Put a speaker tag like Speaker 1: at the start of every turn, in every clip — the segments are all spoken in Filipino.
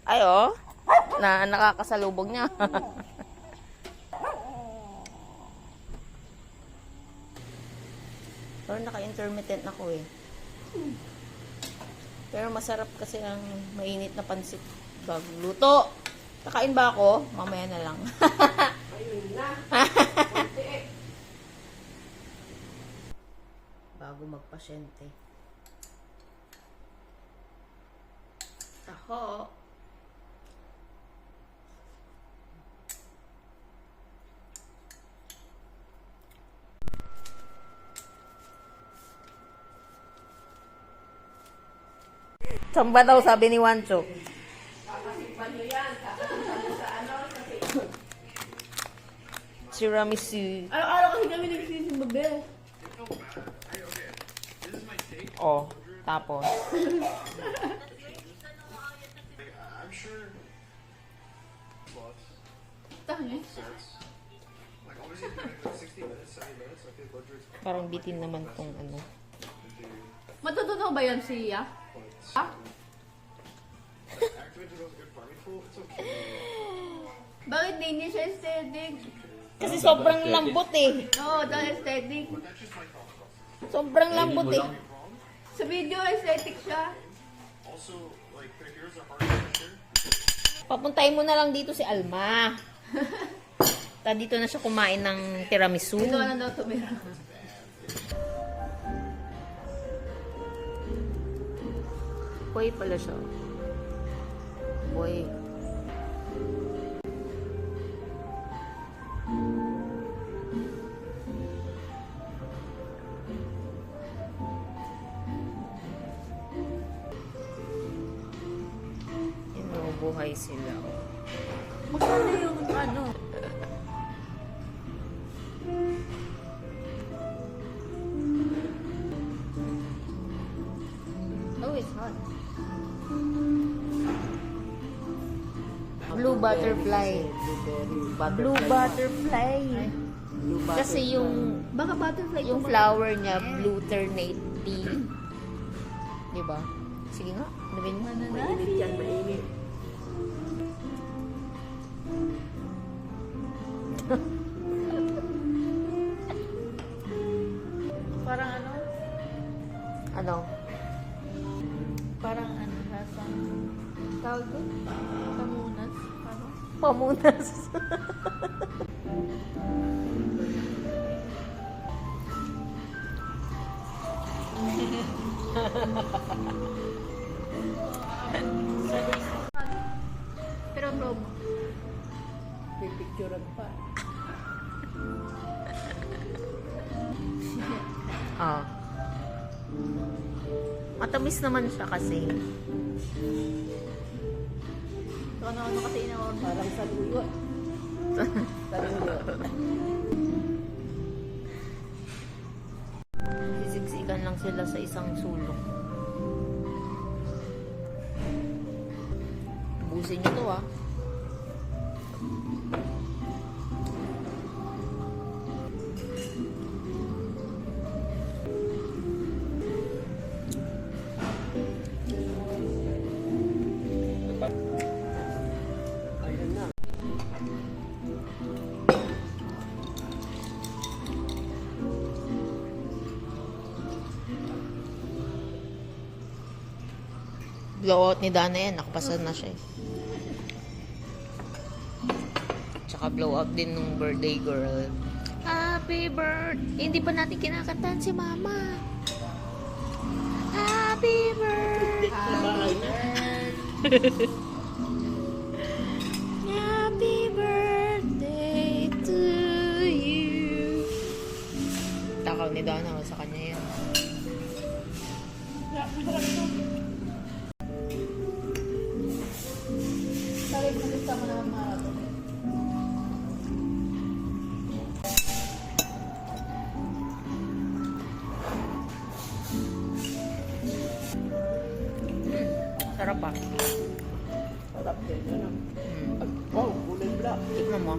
Speaker 1: Ay, oh. Nakakasalubog niya. Pero naka-intermittent ako eh. Pero masarap kasi ang mainit na pansit bago luto. Kakain ba ako? Mamaya na lang.
Speaker 2: Ayun na.
Speaker 1: Bago magpasyente. Taho. Samba daw, sabi ni Wancho.
Speaker 2: Kakasikpan nyo yan. Kakasikpan nyo sa ano.
Speaker 1: Tiramisu.
Speaker 2: Araw-araw kasi kami nagsisimba, be.
Speaker 1: Oh, tapos.
Speaker 2: Tangi.
Speaker 1: Parang bitin naman tong ano.
Speaker 2: Matutunaw ba yan siya? Ha? Bakit hindi siya aesthetic?
Speaker 1: Kasi sobrang lambot eh.
Speaker 2: Oo, dahil aesthetic.
Speaker 1: Sobrang lambot eh.
Speaker 2: Sa video, aesthetic siya.
Speaker 1: Papuntahin mo na lang dito si Alma. Dito na siya kumain ng tiramisu.
Speaker 2: Ito na daw tumira.
Speaker 1: Boy pala siya. Boy. Buhay sila.
Speaker 2: Magkano yung ano?
Speaker 1: Oh, it's hot. Blue butterfly. Blue butterfly. Kasi yung
Speaker 2: Baka butterfly
Speaker 1: yung flower niya, blue ternate tea. Diba? Sige nga, nabin mo.
Speaker 2: Mainit yan, mainit. Parang ano?
Speaker 1: Ano?
Speaker 2: Parang ano, lasang tawag ko? Pamunas? Ano?
Speaker 1: Pamunas.
Speaker 2: Pero promo. Pipicturean pa.
Speaker 1: Ah. Matamis naman siya kasi.
Speaker 2: So, ano kasi ina-order? Parang saluyo. Saluyo.
Speaker 1: Sisiksikan lang sila sa isang sulok. Ubusin nyo to ah.
Speaker 2: Ayun na.
Speaker 1: Blowout ni Dana yan. Nakapasa na siya eh. Tsaka blowout din nung birthday girl. Happy birthday! Hindi pa natin kinakantahan si Mama. Happy birthday! Happy birthday to you. Takaw ni Dana sa kanya yan.
Speaker 2: Sabi mo gusto mo naman marato.
Speaker 1: Sarap pa.
Speaker 2: Sarap din, ano? Wow, kulay black.
Speaker 1: Tikman mo.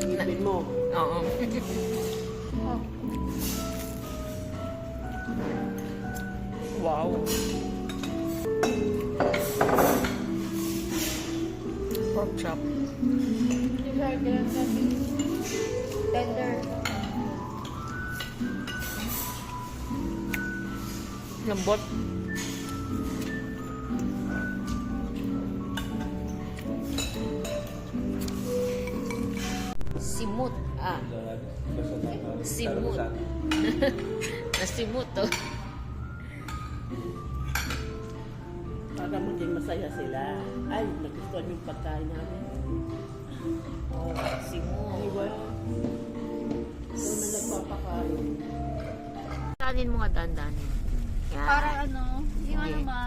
Speaker 2: Ngipin mo.
Speaker 1: Oo. Wow. Pork chop.
Speaker 2: Nilagyan natin tender.
Speaker 1: Lambot. Simut. Ah. Simut. Nasimut to.
Speaker 3: Para maging masaya sila. Ay, nagustuhan yung pagkain namin.
Speaker 1: Oh, simut.
Speaker 3: Diba? Ito na nagpapakain.
Speaker 1: Tanin mo nga dandanin. Yan.
Speaker 2: Para ano, yung
Speaker 1: Okay.
Speaker 2: ano ma,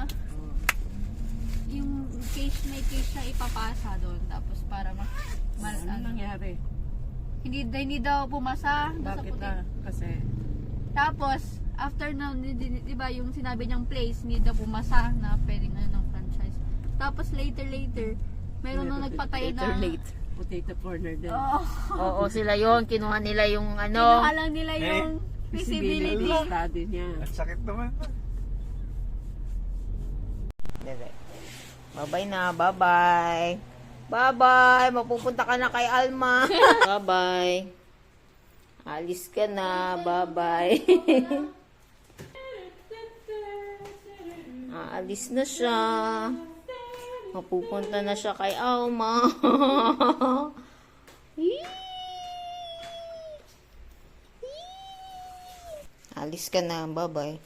Speaker 2: yung case, may case na ipapasa doon. Tapos para
Speaker 3: Ano nangyari?
Speaker 2: hindi daw pumasa. Basta
Speaker 3: Bakit
Speaker 2: puti.
Speaker 3: na? Kasi
Speaker 2: Tapos, after na, di ba yung sinabi niyang place, hindi daw pumasa na pwedeng ano ng franchise. Tapos later, meron nung nagpatay na.
Speaker 1: Later.
Speaker 3: potato corner din.
Speaker 2: Oo.
Speaker 1: Oo, sila yon. Kinuha nila yung
Speaker 2: Kinuha
Speaker 1: ano.
Speaker 2: lang nila yung visibility.
Speaker 3: Study niya.
Speaker 4: Ang sakit naman.
Speaker 1: Dede. Bye-bye na. Bye-bye. Bye-bye. Mapupunta ka na kay Alma. Bye-bye. Alis ka na. Bye-bye. Aalis na siya. Mapupunta na siya kay Alma. Alis ka na. Bye-bye.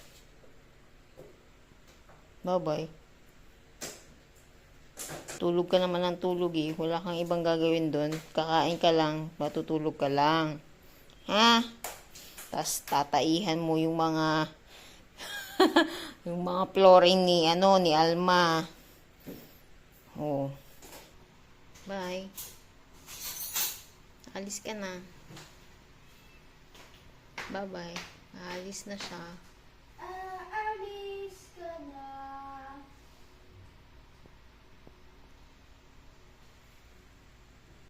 Speaker 1: Bye-bye. Tulog ka naman ng tulog eh. Wala kang ibang gagawin doon. Kakain ka lang. Matutulog ka lang. Ha? Tapos tataihan mo yung mga yung mga flooring ni ni Alma. Oh. Bye. Alis ka na. Bye-bye. Alis na siya.